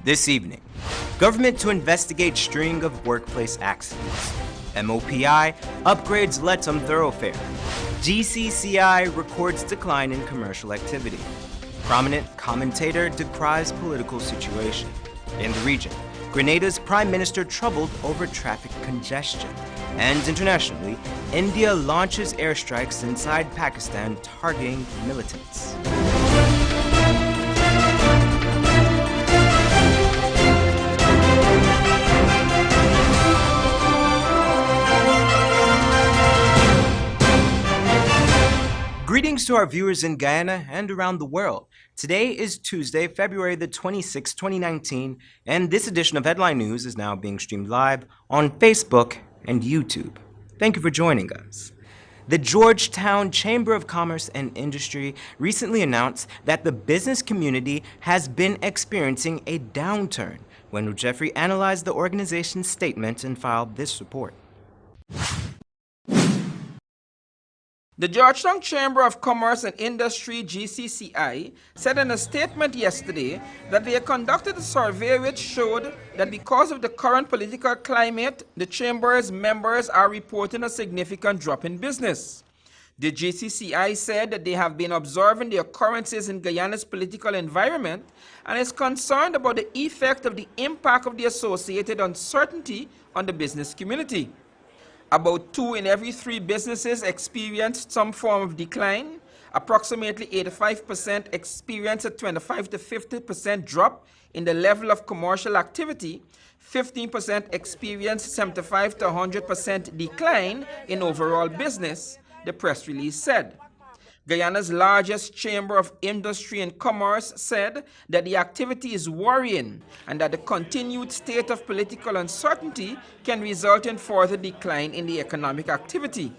This evening, government to investigate string of workplace accidents. MOPI upgrades Lethem thoroughfare. GCCI records decline in commercial activity. Prominent commentator decries political situation. In the region, Grenada's prime minister troubled over traffic congestion. And internationally, India launches airstrikes inside Pakistan targeting militants. Greetings to our viewers in Guyana and around the world. Today is Tuesday, February the 26th, 2019, and this edition of Headline News is now being streamed live on Facebook and YouTube. Thank you for joining us. The Georgetown Chamber of Commerce and Industry recently announced that the business community has been experiencing a downturn. Wendell Jeffrey analyzed the organization's statement and filed this report. The Georgetown Chamber of Commerce and Industry, GCCI, said in a statement yesterday that they conducted a survey which showed that because of the current political climate, the Chamber's members are reporting a significant drop in business. The GCCI said that they have been observing the occurrences in Guyana's political environment and is concerned about the effect of the impact of the associated uncertainty on the business community. About 2 in every 3 businesses experienced some form of decline. Approximately 85% experienced a 25 to 50% drop in the level of commercial activity. 15% experienced 75 to 100% decline in overall business, the press release said. Guyana's largest Chamber of Industry and Commerce said that the activity is worrying and that the continued state of political uncertainty can result in further decline in the economic activity.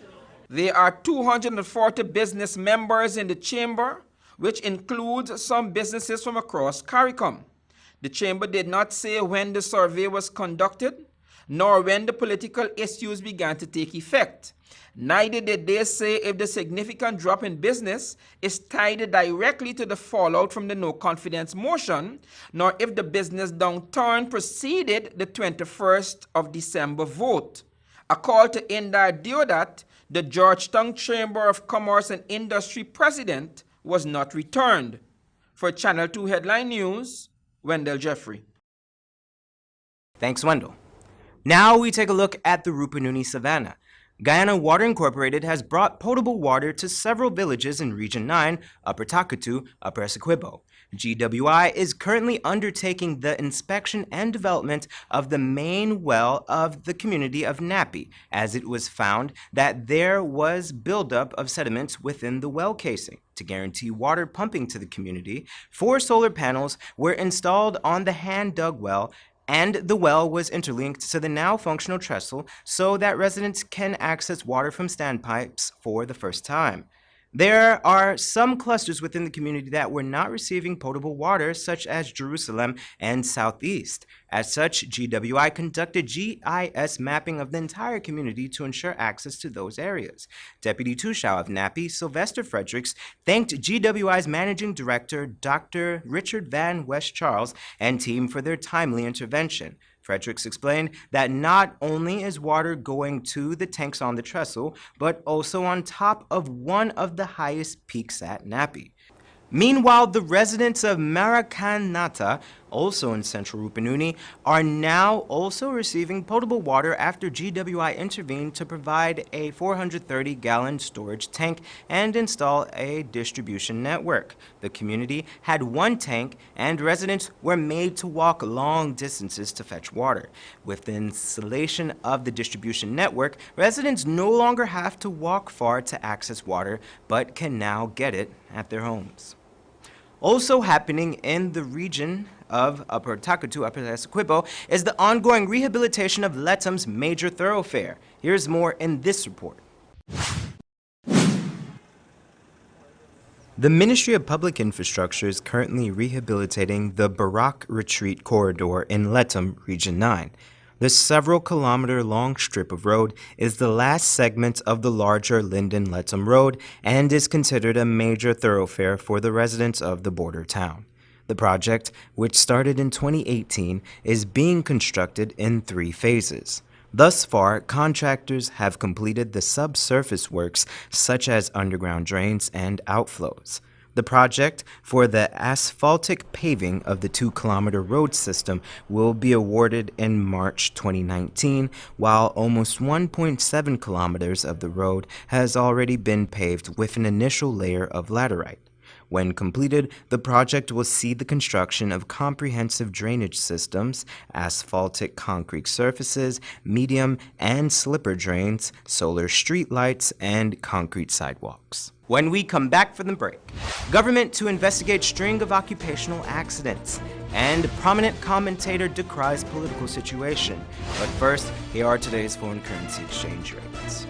There are 240 business members in the Chamber, which includes some businesses from across CARICOM. The Chamber did not say when the survey was conducted, nor when the political issues began to take effect. Neither did they say if the significant drop in business is tied directly to the fallout from the no-confidence motion, nor if the business downturn preceded the 21st of December vote. A call to Indar Deodat, the Georgetown Chamber of Commerce and Industry president, was not returned. For Channel 2 Headline News, Wendell Jeffrey. Thanks, Wendell. Now we take a look at the Rupununi Savannah. Guyana Water Incorporated has brought potable water to several villages in Region 9, Upper Takatu, Upper Essequibo. GWI is currently undertaking the inspection and development of the main well of the community of Napi, as it was found that there was buildup of sediments within the well casing. To guarantee water pumping to the community, 4 solar panels were installed on the hand-dug well, and the well was interlinked to the now functional trestle so that residents can access water from standpipes for the first time. There are some clusters within the community that were not receiving potable water, such as Jerusalem and Southeast. As such, GWI conducted GIS mapping of the entire community to ensure access to those areas. Deputy Tushao of Napi, Sylvester Fredericks, thanked GWI's Managing Director, Dr. Richard Van West Charles, and team for their timely intervention. Fredericks explained that not only is water going to the tanks on the trestle, but also on top of one of the highest peaks at Napi. Meanwhile, the residents of Maracanata, also in central Rupununi, are now also receiving potable water after GWI intervened to provide a 430-gallon storage tank and install a distribution network. The community had 1 tank, and residents were made to walk long distances to fetch water. With the installation of the distribution network, residents no longer have to walk far to access water, but can now get it at their homes. Also happening in the region of Upper Takatu, Upper Essequibo, is the ongoing rehabilitation of Lethem's major thoroughfare. Here's more in this report. The Ministry of Public Infrastructure is currently rehabilitating the Barak Retreat Corridor in Lethem, Region 9. This several-kilometer-long strip of road is the last segment of the larger Linden-Lethem Road and is considered a major thoroughfare for the residents of the border town. The project, which started in 2018, is being constructed in 3 phases. Thus far, contractors have completed the subsurface works such as underground drains and outflows. The project for the asphaltic paving of the 2-kilometer road system will be awarded in March 2019, while almost 1.7 kilometers of the road has already been paved with an initial layer of laterite. When completed, the project will see the construction of comprehensive drainage systems, asphaltic concrete surfaces, medium and slipper drains, solar street lights, and concrete sidewalks. When we come back from the break, government to investigate string of occupational accidents, and prominent commentator decries political situation. But first, here are today's foreign currency exchange rates.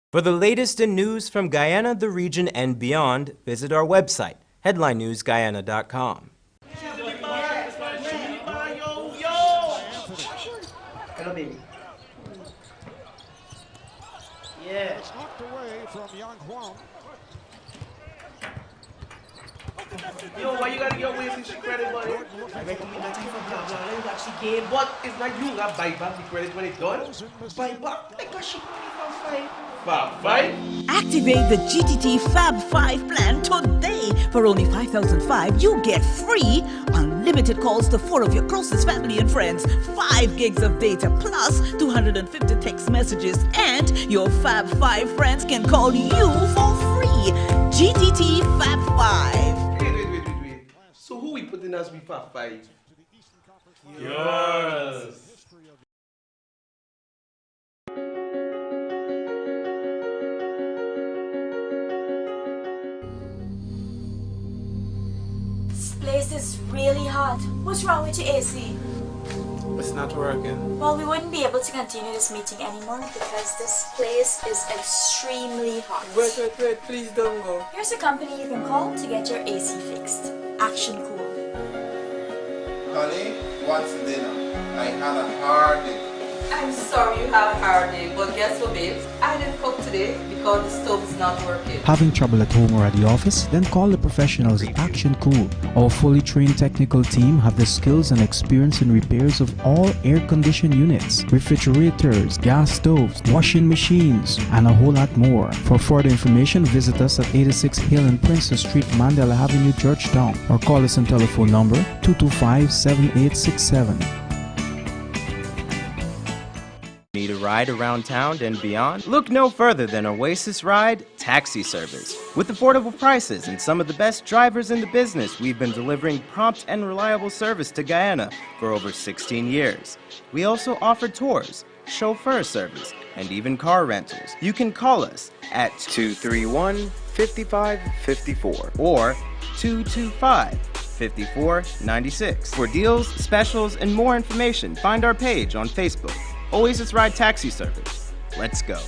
For the latest in news from Guyana, the region, and beyond, visit our website, headlinenewsguyana.com. Hello, baby. Yeah. It's knocked away from Young Huang. Yo, why you gotta get away from the credit, buddy? I recommend that you for blah blah. You actually gain, but it's not you that buy back the credit when it's done. Buy back because she money for five. Fab 5? Activate the GTT Fab 5 plan today. For only 5,005, you get free unlimited calls to 4 of your closest family and friends, 5 gigs of data plus 250 text messages, and your Fab 5 friends can call you for free. GTT Fab 5. Wait. So who we putting as we Fab 5? Yours. This place is really hot. What's wrong with your AC? It's not working. Well, we wouldn't be able to continue this meeting anymore because this place is extremely hot. Wait, please don't go. Here's a company you can call to get your AC fixed. Action Cool. Honey, what's dinner? I had a hard day. I'm sorry you have a hard day, but guess what, babes? I didn't cook today because the stove is not working. Having trouble at home or at the office? Then call the professionals at Action Cool. Our fully trained technical team have the skills and experience in repairs of all air-conditioned units, refrigerators, gas stoves, washing machines, and a whole lot more. For further information, visit us at 86 Hill and Princess Street, Mandela Avenue, Georgetown, or call us on telephone number 225-7867. Need a ride around town and beyond? Look no further than Oasis Ride Taxi Service. With affordable prices and some of the best drivers in the business, we've been delivering prompt and reliable service to Guyana for over 16 years. We also offer tours, chauffeur service, and even car rentals. You can call us at 231-5554 or 225-5496. For deals, specials, and more information, find our page on Facebook. Oasis Ride Taxi Service. Let's go.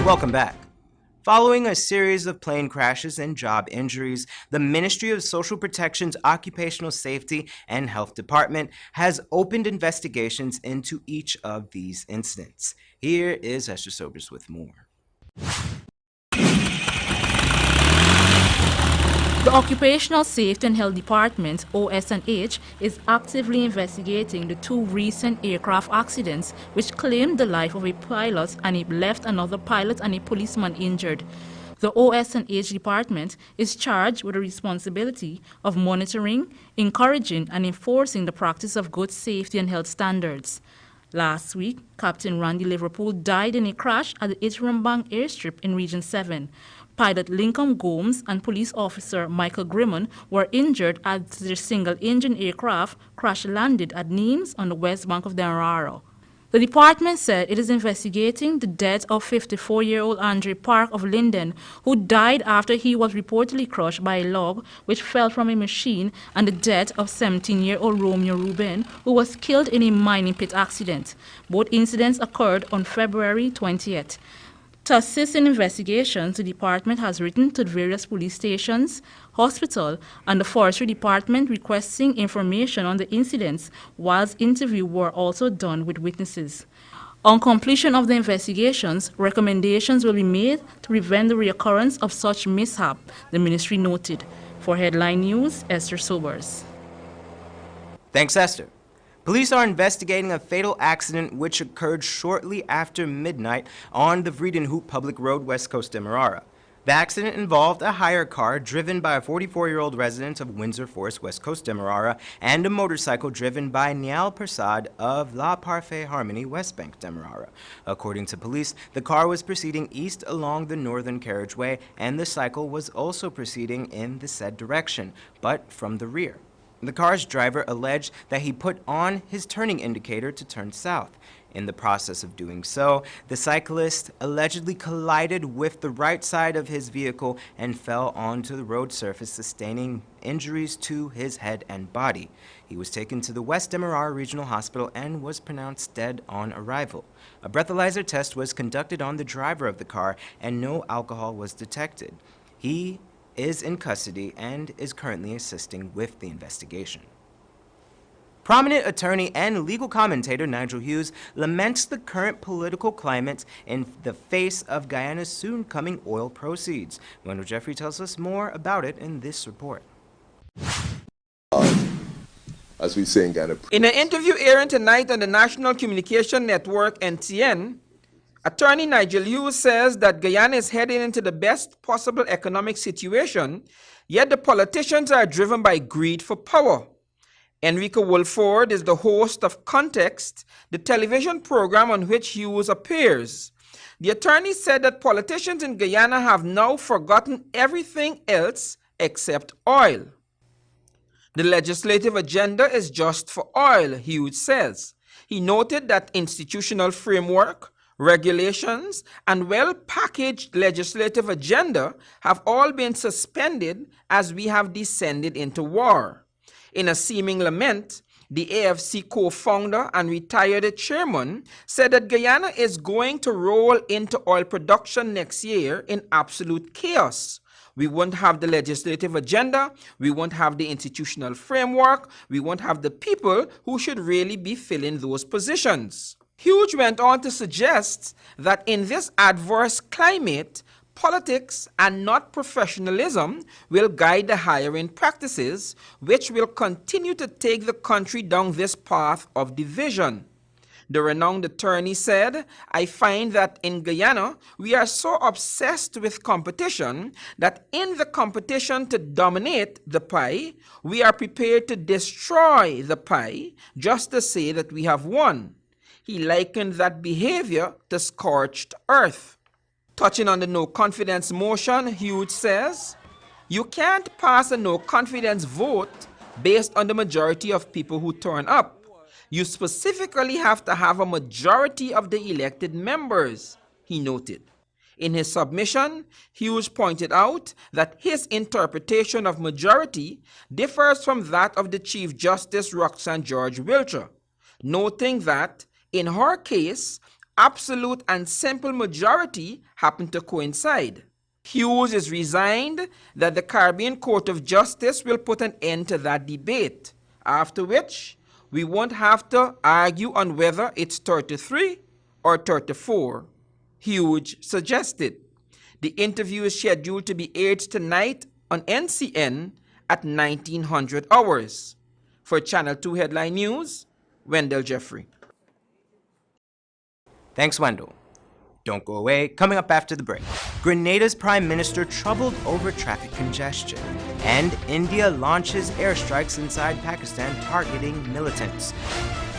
Welcome back. Following a series of plane crashes and job injuries, the Ministry of Social Protection's Occupational Safety and Health Department has opened investigations into each of these incidents. Here is Esther Sobers with more. The Occupational Safety and Health Department, OS&H, is actively investigating the two recent aircraft accidents which claimed the life of a pilot and it left another pilot and a policeman injured. The OS&H department is charged with the responsibility of monitoring, encouraging, and enforcing the practice of good safety and health standards. Last week, Captain Randy Liverpool died in a crash at the Itrambank airstrip in Region 7. Pilot Lincoln Gomes and police officer Michael Grimmon were injured as their single-engine aircraft crash-landed at Nimes on the west bank of the Demerara. The department said it is investigating the death of 54-year-old Andre Park of Linden, who died after he was reportedly crushed by a log which fell from a machine, and the death of 17-year-old Romeo Ruben, who was killed in a mining pit accident. Both incidents occurred on February 20th. To assist in investigations, the department has written to various police stations, hospital, and the forestry department requesting information on the incidents, whilst interviews were also done with witnesses. On completion of the investigations, recommendations will be made to prevent the reoccurrence of such mishap, the ministry noted. For Headline News, Esther Sobers. Thanks, Esther. Police are investigating a fatal accident which occurred shortly after midnight on the Vredenhoek Public Road, West Coast Demerara. The accident involved a hire car driven by a 44-year-old resident of Windsor Forest, West Coast Demerara, and a motorcycle driven by Niall Persad of La Parfait Harmony, West Bank Demerara. According to police, the car was proceeding east along the northern carriageway, and the cycle was also proceeding in the said direction, but from the rear. The car's driver alleged that he put on his turning indicator to turn south. In the process of doing so, the cyclist allegedly collided with the right side of his vehicle and fell onto the road surface, sustaining injuries to his head and body. He was taken to the West Demerara Regional Hospital and was pronounced dead on arrival. A breathalyzer test was conducted on the driver of the car and no alcohol was detected. He is in custody and is currently assisting with the investigation. Prominent attorney and legal commentator Nigel Hughes laments the current political climate in the face of Guyana's soon-coming oil proceeds. Wendell Jeffrey tells us more about it in this report. As we say in Ghana. In an interview airing tonight on the National Communication Network, NTN, Attorney Nigel Hughes says that Guyana is heading into the best possible economic situation, yet the politicians are driven by greed for power. Enrico Wolford is the host of Context, the television program on which Hughes appears. The attorney said that politicians in Guyana have now forgotten everything else except oil. The legislative agenda is just for oil, Hughes says. He noted that institutional framework, regulations, and well-packaged legislative agenda have all been suspended as we have descended into war. In a seeming lament, the AFC co-founder and retired chairman said that Guyana is going to roll into oil production next year in absolute chaos. We won't have the legislative agenda, we won't have the institutional framework, we won't have the people who should really be filling those positions. Hughes went on to suggest that in this adverse climate, politics and not professionalism will guide the hiring practices, which will continue to take the country down this path of division. The renowned attorney said, "I find that in Guyana, we are so obsessed with competition that in the competition to dominate the pie, we are prepared to destroy the pie just to say that we have won." He likened that behavior to scorched earth. Touching on the no-confidence motion, Hughes says, "You can't pass a no-confidence vote based on the majority of people who turn up. You specifically have to have a majority of the elected members," he noted. In his submission, Hughes pointed out that his interpretation of majority differs from that of the Chief Justice Roxanne George Wiltshire, noting that, in her case, absolute and simple majority happen to coincide. Hughes is resigned that the Caribbean Court of Justice will put an end to that debate, after which we won't have to argue on whether it's 33 or 34, Hughes suggested. The interview is scheduled to be aired tonight on NCN at 1900 hours. For Channel 2 Headline News, Wendell Jeffrey. Thanks, Wendell. Don't go away. Coming up after the break, Grenada's Prime Minister troubled over traffic congestion, and India launches airstrikes inside Pakistan targeting militants.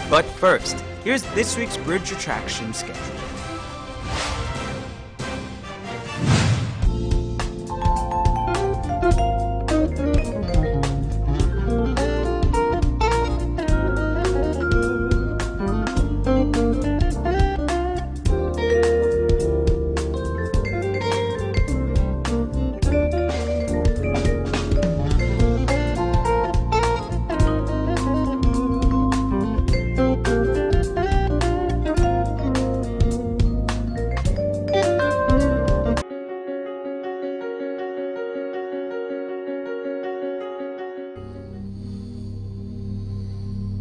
But first, here's this week's bridge retraction schedule.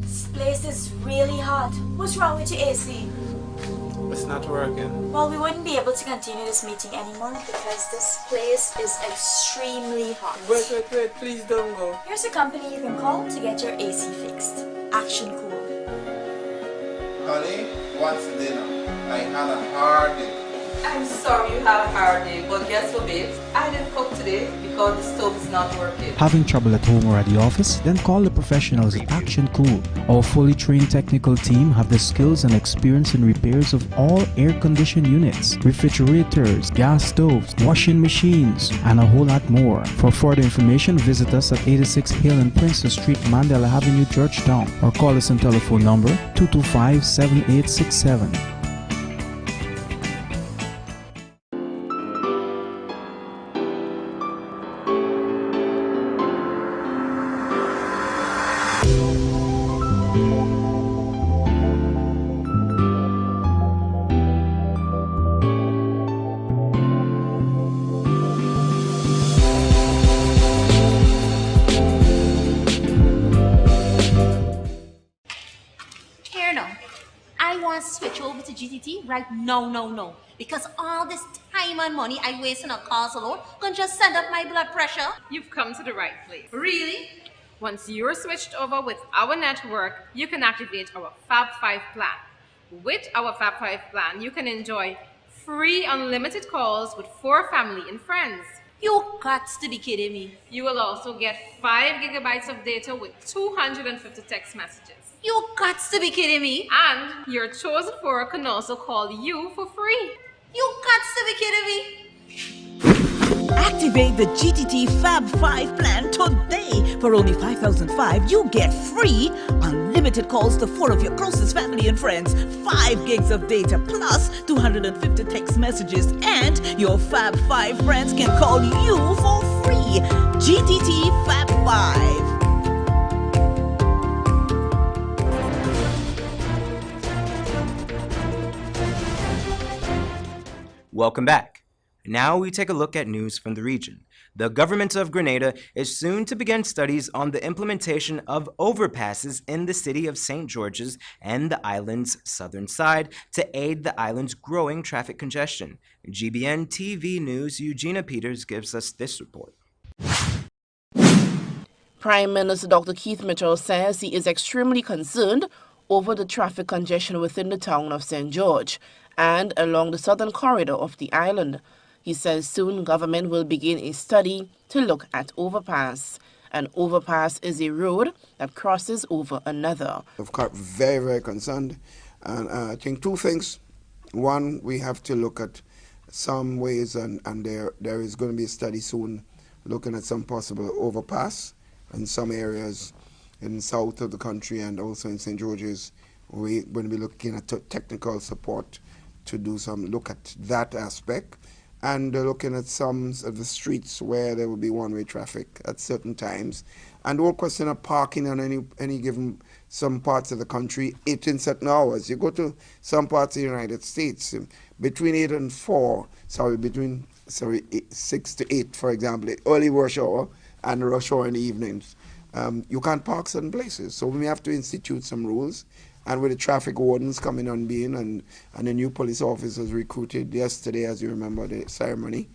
This place is really hot. What's wrong with your AC? It's not working. Well, we wouldn't be able to continue this meeting anymore because this place is extremely hot. Wait, please don't go. Here's a company you can call to get your AC fixed. Action Cool. Honey, what's dinner? I had a hard day. I'm sorry you had a hard day, but guess what, babes? I didn't cook today because the stove is not working. Having trouble at home or at the office? Then call the professionals at Action Cool. Our fully trained technical team have the skills and experience in repairs of all air-conditioned units, refrigerators, gas stoves, washing machines, and a whole lot more. For further information, visit us at 86 Hill and Princess Street, Mandela Avenue, Georgetown, or call us on telephone number 225-7867. Switch over to GTT right now, no. Because all this time and money I waste on a cars alone can just send up my blood pressure. You've come to the right place. Really? Once you're switched over with our network, you can activate our Fab 5 plan. With our Fab 5 plan, you can enjoy free unlimited calls with 4 family and friends. You got to be kidding me. You will also get 5 gigabytes of data with 250 text messages. You got to be kidding me. And your chosen 4 can also call you for free. You got to be kidding me. Activate the GTT Fab 5 plan today. For only $5,005, you get free unlimited calls to 4 of your closest family and friends, 5 gigs of data plus 250 text messages, and your Fab 5 friends can call you for free. GTT Fab 5. Welcome back. Now we take a look at news from the region. The government of Grenada is soon to begin studies on the implementation of overpasses in the city of St. George's and the island's southern side to aid the island's growing traffic congestion. GBN TV News' Eugenia Peters gives us this report. Prime Minister Dr. Keith Mitchell says he is extremely concerned over the traffic congestion within the town of St. George and along the southern corridor of the island. He says soon government will begin a study to look at overpass. An overpass is a road that crosses over another. Of course, very, very concerned. And I think 2 things. One, we have to look at some ways, and there is going to be a study soon looking at some possible overpass in some areas in the south of the country and also in St. George's. We're going to be looking at technical support to do some look at that aspect, and looking at some of the streets where there will be one-way traffic at certain times, and the whole question of parking on any given some parts of the country, 8 in certain hours. You go to some parts of the United States between 8 and 4, between 6 to 8, for example, early rush hour and rush hour in the evenings. You can't park certain places, so we have to institute some rules. And with the traffic wardens coming on being and the new police officers recruited yesterday, as you remember, the ceremony.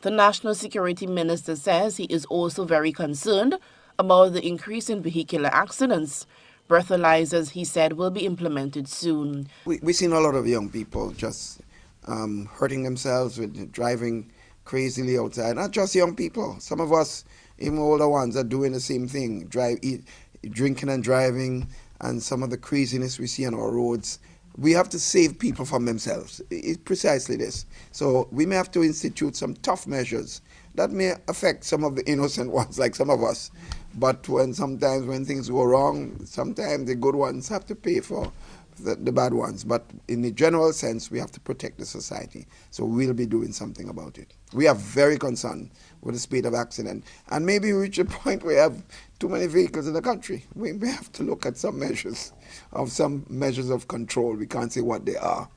The National Security Minister says he is also very concerned about the increase in vehicular accidents. Breathalyzers, he said, will be implemented soon. We've seen a lot of young people just hurting themselves with driving crazily outside. Not just young people. Some of us, even older ones, are doing the same thing, drinking and driving, and some of the craziness we see on our roads. We have to save people from themselves. It's precisely this. So we may have to institute some tough measures that may affect some of the innocent ones, like some of us. But sometimes when things go wrong, sometimes the good ones have to pay for the bad ones. But in the general sense, we have to protect the society. So we'll be doing something about it. We are very concerned with the speed of accident. And maybe we reach a point where we have too many vehicles in the country. We may have to look at some measures of control. We can't say what they are,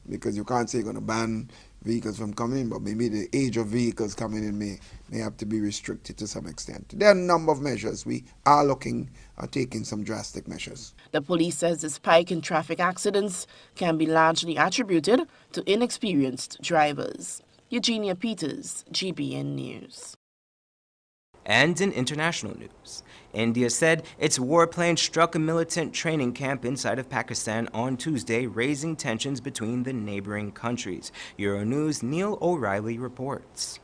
because you can't say you're going to ban vehicles from coming in, but maybe the age of vehicles coming in may have to be restricted to some extent. There are a number of measures. We are looking at taking some drastic measures. The police says the spike in traffic accidents can be largely attributed to inexperienced drivers. Eugenia Peters, GBN News. And in international news, India said its warplane struck a militant training camp inside of Pakistan on Tuesday, raising tensions between the neighboring countries. Euronews' Neil O'Reilly reports.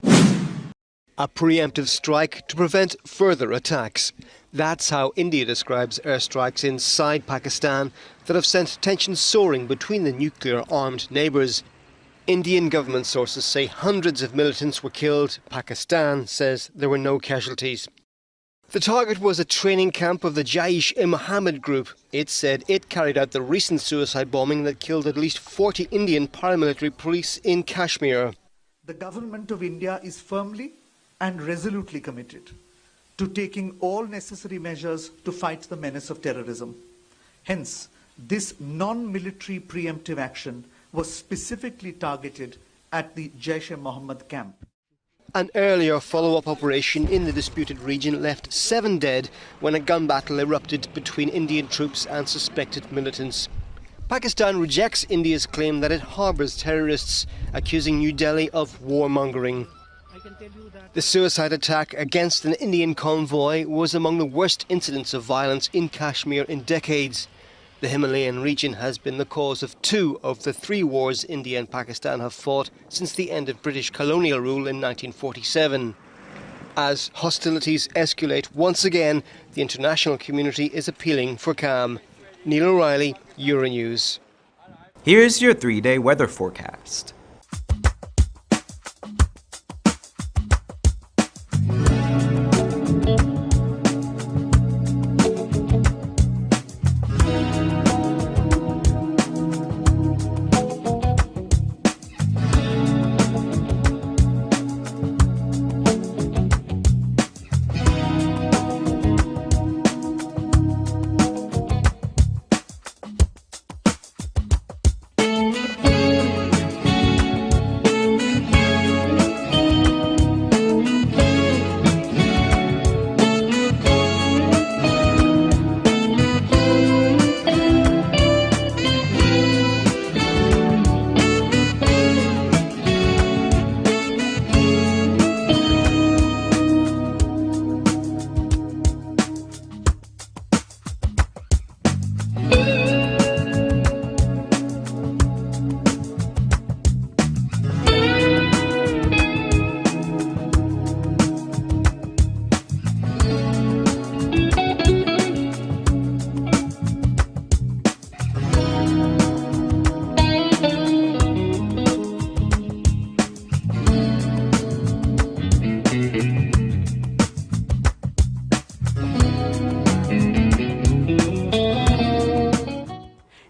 A preemptive strike to prevent further attacks. That's how India describes airstrikes inside Pakistan that have sent tensions soaring between the nuclear-armed neighbours. Indian government sources say hundreds of militants were killed. Pakistan says there were no casualties. The target was a training camp of the Jaish-e-Mohammed group. It said it carried out the recent suicide bombing that killed at least 40 Indian paramilitary police in Kashmir. The government of India is firmly and resolutely committed to taking all necessary measures to fight the menace of terrorism. Hence, this non-military preemptive action was specifically targeted at the Jaish-e-Mohammed camp. An earlier follow-up operation in the disputed region left 7 dead when a gun battle erupted between Indian troops and suspected militants. Pakistan rejects India's claim that it harbours terrorists, accusing New Delhi of warmongering. The suicide attack against an Indian convoy was among the worst incidents of violence in Kashmir in decades. The Himalayan region has been the cause of 2 of the 3 wars India and Pakistan have fought since the end of British colonial rule in 1947. As hostilities escalate once again, the international community is appealing for calm. Neil O'Reilly, Euronews. Here's your 3-day weather forecast.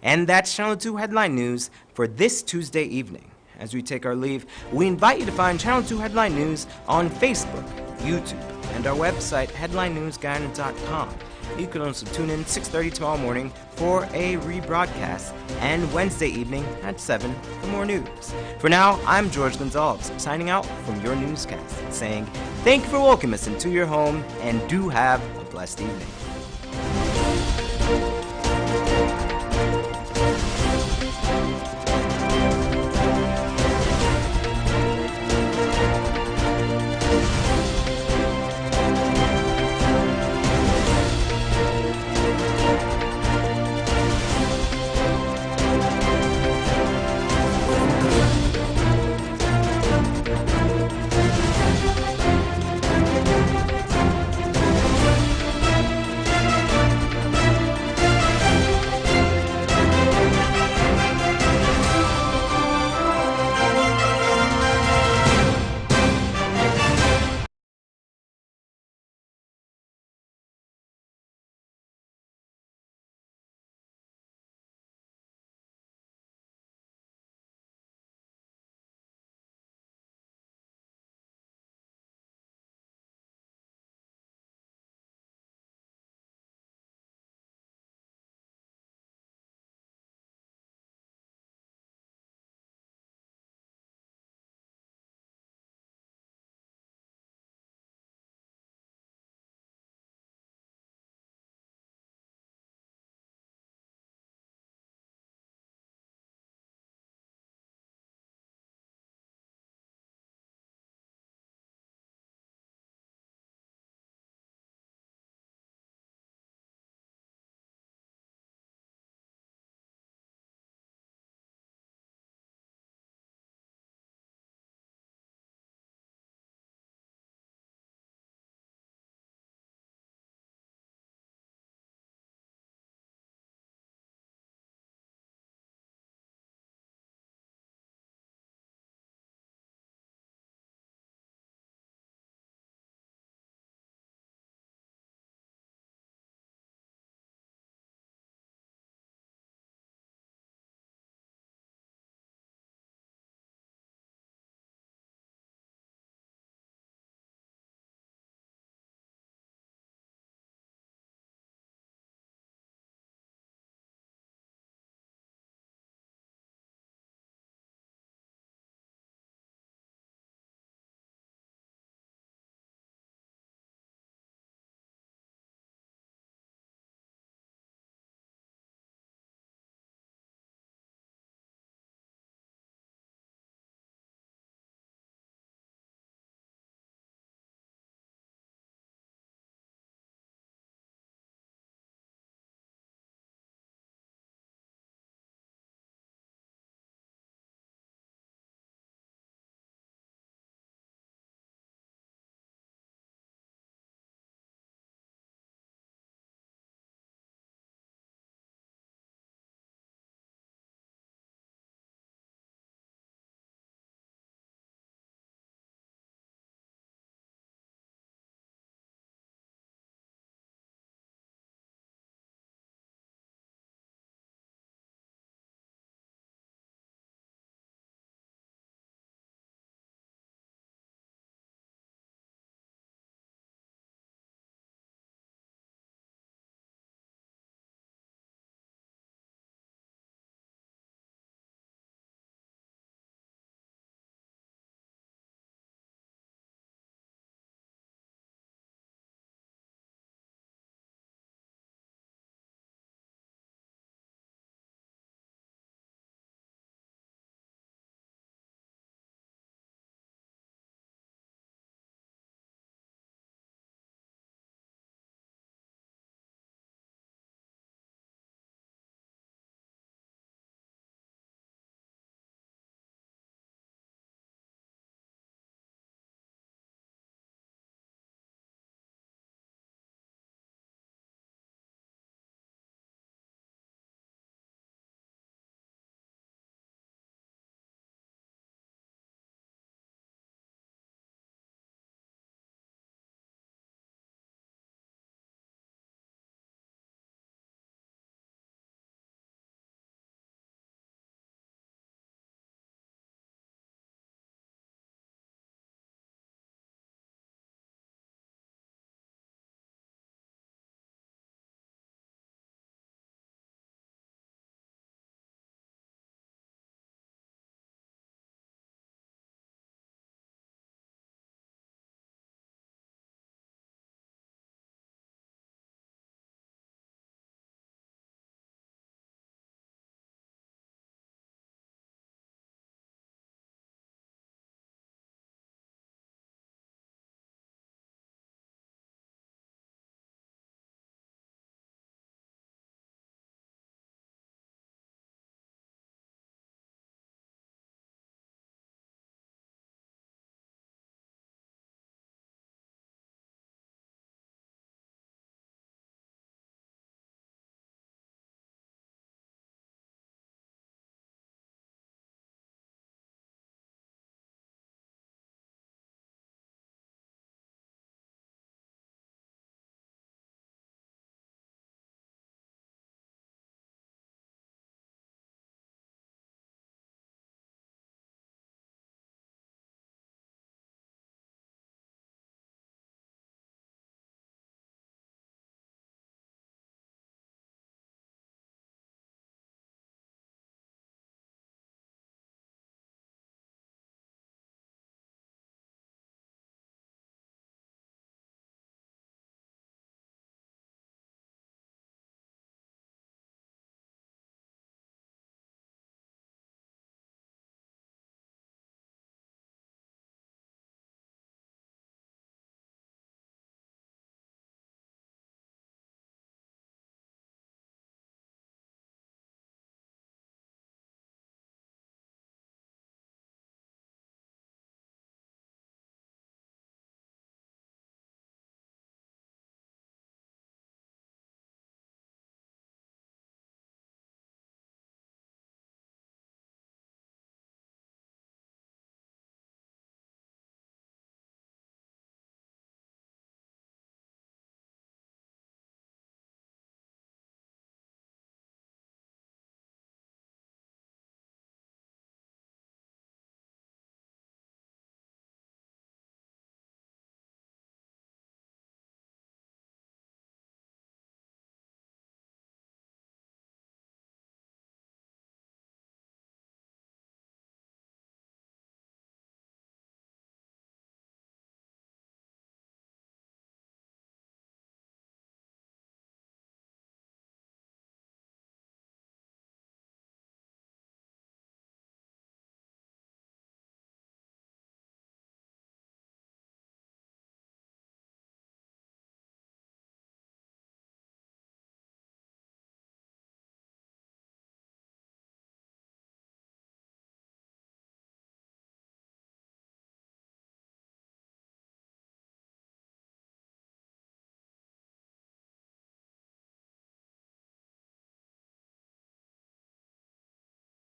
And that's Channel 2 Headline News for this Tuesday evening. As we take our leave, we invite you to find Channel 2 Headline News on Facebook, YouTube, and our website, headlinenewsguyana.com. You can also tune in 6:30 tomorrow morning for a rebroadcast, and Wednesday evening at 7 for more news. For now, I'm George Gonzalez, signing out from your newscast, saying thank you for welcoming us into your home, and do have a blessed evening.